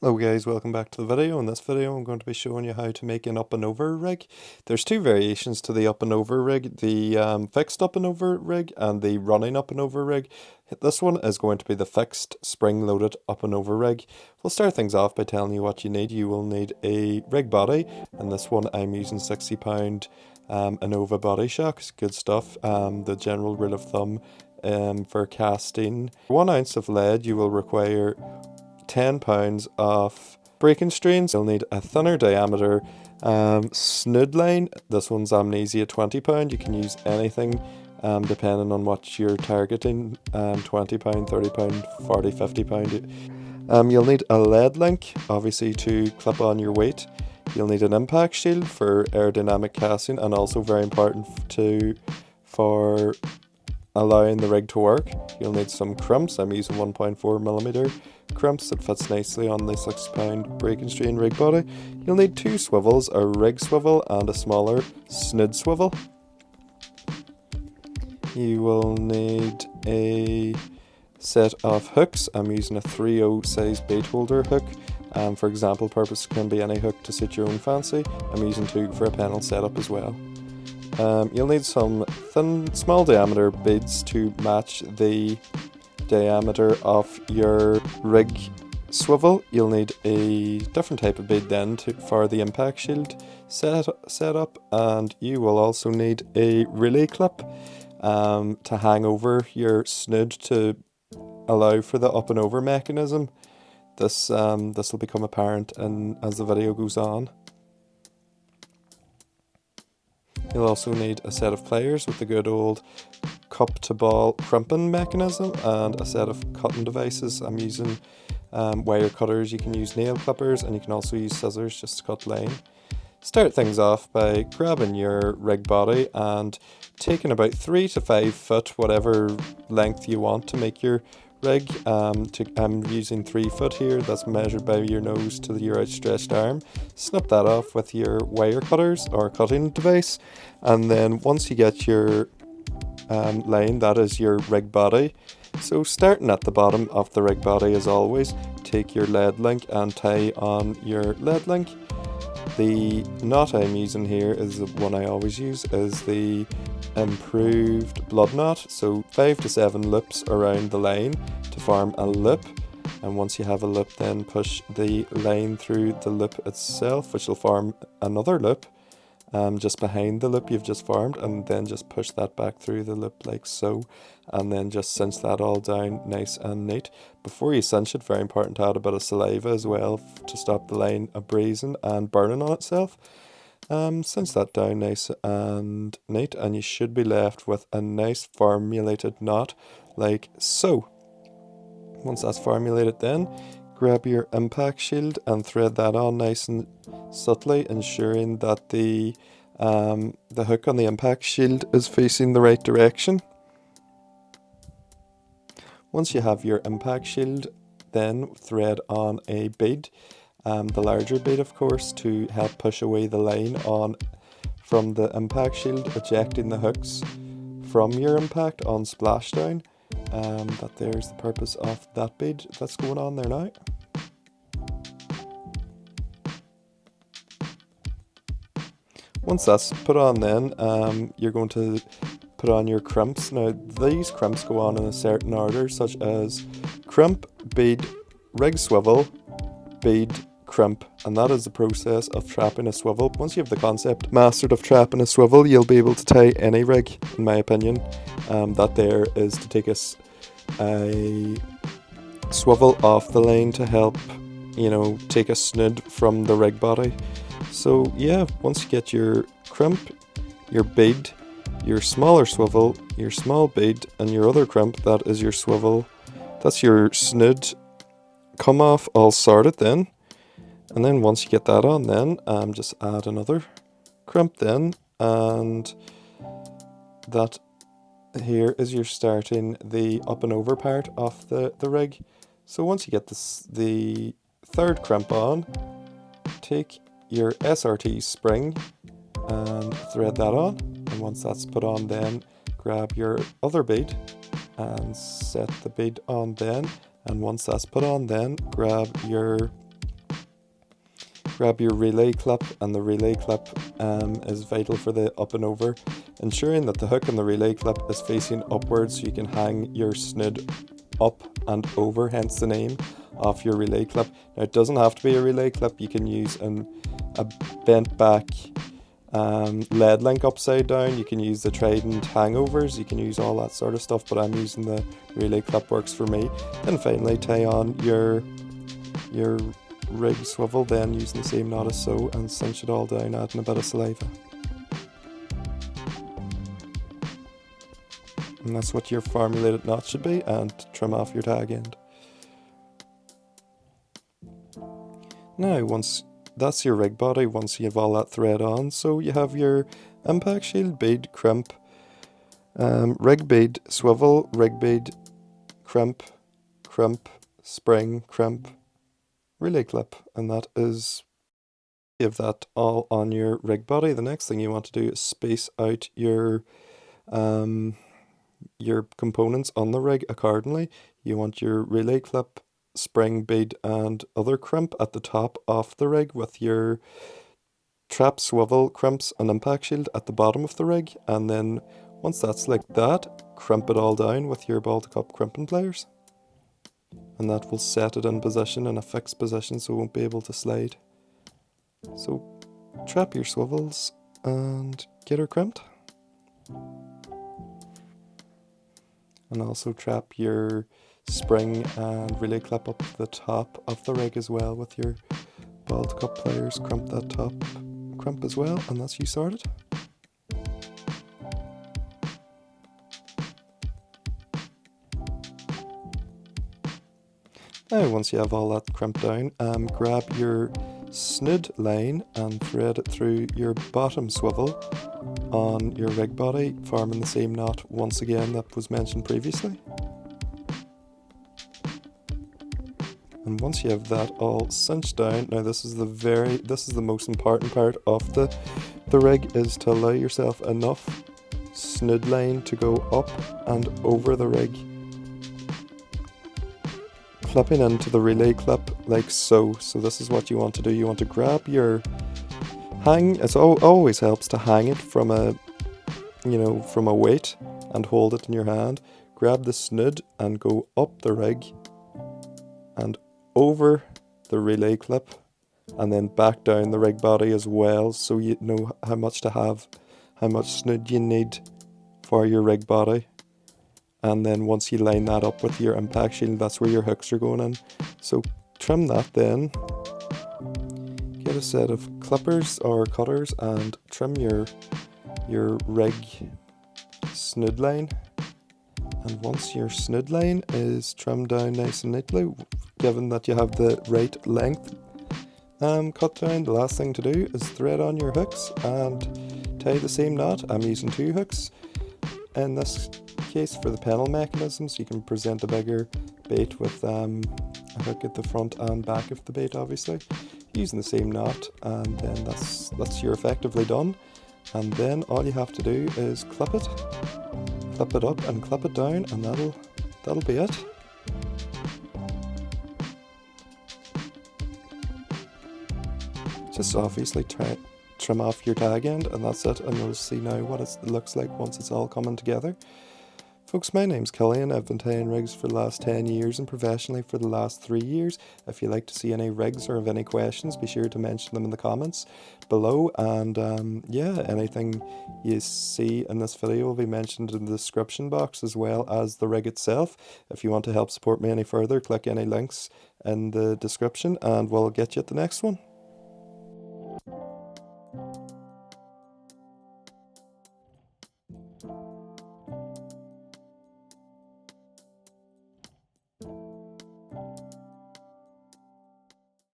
Hello guys, welcome back to the video. In this video I'm going to be showing you how to make an up and over rig. There's two variations to the up and over rig, the fixed up and over rig and the running up and over rig. This one is going to be the fixed spring loaded up and over rig. We'll start things off by telling you what you need. You will need a rig body, and this one I'm using £60 Innova body shocks, good stuff. The general rule of thumb for casting 1 ounce of lead, you will require £10 of breaking strains. You'll need a thinner diameter snood line. This one's Amnesia £20. You can use anything depending on what you're targeting. £20, £30, £40, £50. You'll need a lead link, obviously, to clip on your weight. You'll need an impact shield for aerodynamic casting, and also very important for allowing the rig to work. You'll need some crimps. I'm using 1.4mm crimps that fits nicely on the £60 breaking strain rig body. You'll need 2 swivels, a rig swivel and a smaller snood swivel. You will need a set of hooks. I'm using a 3/0 size bait holder hook. For example purpose, can be any hook to suit your own fancy. I'm using 2 for a panel setup as well. You'll need some thin, small diameter beads to match the diameter of your rig swivel. You'll need a different type of bead then for the impact shield setup, and you will also need a relay clip to hang over your snood to allow for the up and over mechanism. This will become apparent as the video goes on. You'll also need a set of pliers with the good old cup to ball crimping mechanism and a set of cutting devices. I'm using wire cutters. You can use nail clippers, and you can also use scissors just to cut line. Start things off by grabbing your rig body and taking about 3 to 5 foot, whatever length you want to make your rig. I'm using 3 foot here. That's measured by your nose to your outstretched arm. Snip that off with your wire cutters or cutting device, and then once you get your line, that is your rig body. So starting at the bottom of the rig body, as always, take your lead link and tie on your lead link. The knot I'm using here is the one I always use, is the improved blood knot. So 5 to 7 loops around the line to form a loop, and once you have a loop, then push the line through the loop itself, which will form another loop just behind the loop you've just formed, and then just push that back through the loop like so, and then just cinch that all down nice and neat. Before you cinch it, very important to add a bit of saliva as well to stop the line abrasion and burning on itself. Cinch that down nice and neat, and you should be left with a nice formulated knot like so. Once that's formulated, then grab your impact shield and thread that on nice and subtly, ensuring that the hook on the impact shield is facing the right direction. Once you have your impact shield, then thread on a bead, the larger bead of course, to help push away the line on from the impact shield, ejecting the hooks from your impact on splashdown. There's the purpose of that bead that's going on there now. Once that's put on, then you're going to put on your crimps. Now these crimps go on in a certain order, such as crimp, bead, rig swivel, bead, crimp, and that is the process of trapping a swivel. Once you have the concept mastered of trapping a swivel, you'll be able to tie any rig, in my opinion. That there is to take a swivel off the line to help, take a snood from the rig body. So yeah, once you get your crimp, your bead, your smaller swivel, your small bead, and your other crimp, that is your swivel, that's your snood, come off all sorted then. And then once you get that on, then just add another crimp then, and that here is your starting the up and over part of the rig. So once you get the third crimp on, take your SRT spring and thread that on, and once that's put on, then grab your other bead and set the bead on then, and once that's put on, then grab your Grab your relay clip, and the relay clip is vital for the up and over, ensuring that the hook on the relay clip is facing upwards so you can hang your snood up and over, hence the name of your relay clip. Now it doesn't have to be a relay clip, you can use a bent back lead link upside down, you can use the trident hangovers, you can use all that sort of stuff, but I'm using the relay clip, works for me. And finally tie on your rig swivel, then using the same knot as so, and cinch it all down, adding a bit of saliva. And that's what your formulated knot should be, and trim off your tag end. Now once that's your rig body, once you have all that thread on, so you have your impact shield, bead, crimp, rig bead, swivel, rig bead, crimp, spring, crimp, relay clip, and that is, you have that all on your rig body. The next thing you want to do is space out your components on the rig accordingly. You want your relay clip, spring, bead and other crimp at the top of the rig, with your trap, swivel, crimps and impact shield at the bottom of the rig, and then once that's like that, crimp it all down with your ball to cup crimping pliers, and that will set it in position, in a fixed position, so it won't be able to slide. So trap your swivels and get her crimped, and also trap your spring and relay clip up the top of the rig as well with your ball to cup pliers. Crimp that top crimp as well, and that's you sorted. Now once you have all that crimped down, grab your snood line and thread it through your bottom swivel on your rig body, forming the same knot once again that was mentioned previously. And once you have that all cinched down, now this is the most important part of the rig, is to allow yourself enough snood line to go up and over the rig, clipping into the relay clip like so. So this is what you want to do. You want to grab your hang, it always helps to hang it from a weight and hold it in your hand. Grab the snood and go up the rig and over the relay clip, and then back down the rig body as well, so you know how much snood you need for your rig body. And then once you line that up with your impact shield, that's where your hooks are going in. So trim that, then get a set of clippers or cutters and trim your rig snood line. And once your snood line is trimmed down nice and neatly, given that you have the right length cut down, the last thing to do is thread on your hooks and tie the same knot. I'm using 2 hooks in this case for the pedal mechanism, so you can present a bigger bait with a hook at the front and back of the bait, obviously using the same knot, and then that's you're effectively done. And then all you have to do is clip it up and clip it down, and that'll be it. Just obviously trim off your tag end, and that's it, and you'll see now what it looks like once it's all coming together. Folks, my name's Killian. I've been tying rigs for the last 10 years and professionally for the last 3 years. If you'd like to see any rigs or have any questions, be sure to mention them in the comments below. And yeah, anything you see in this video will be mentioned in the description box, as well as the rig itself. If you want to help support me any further, click any links in the description and we'll get you at the next one.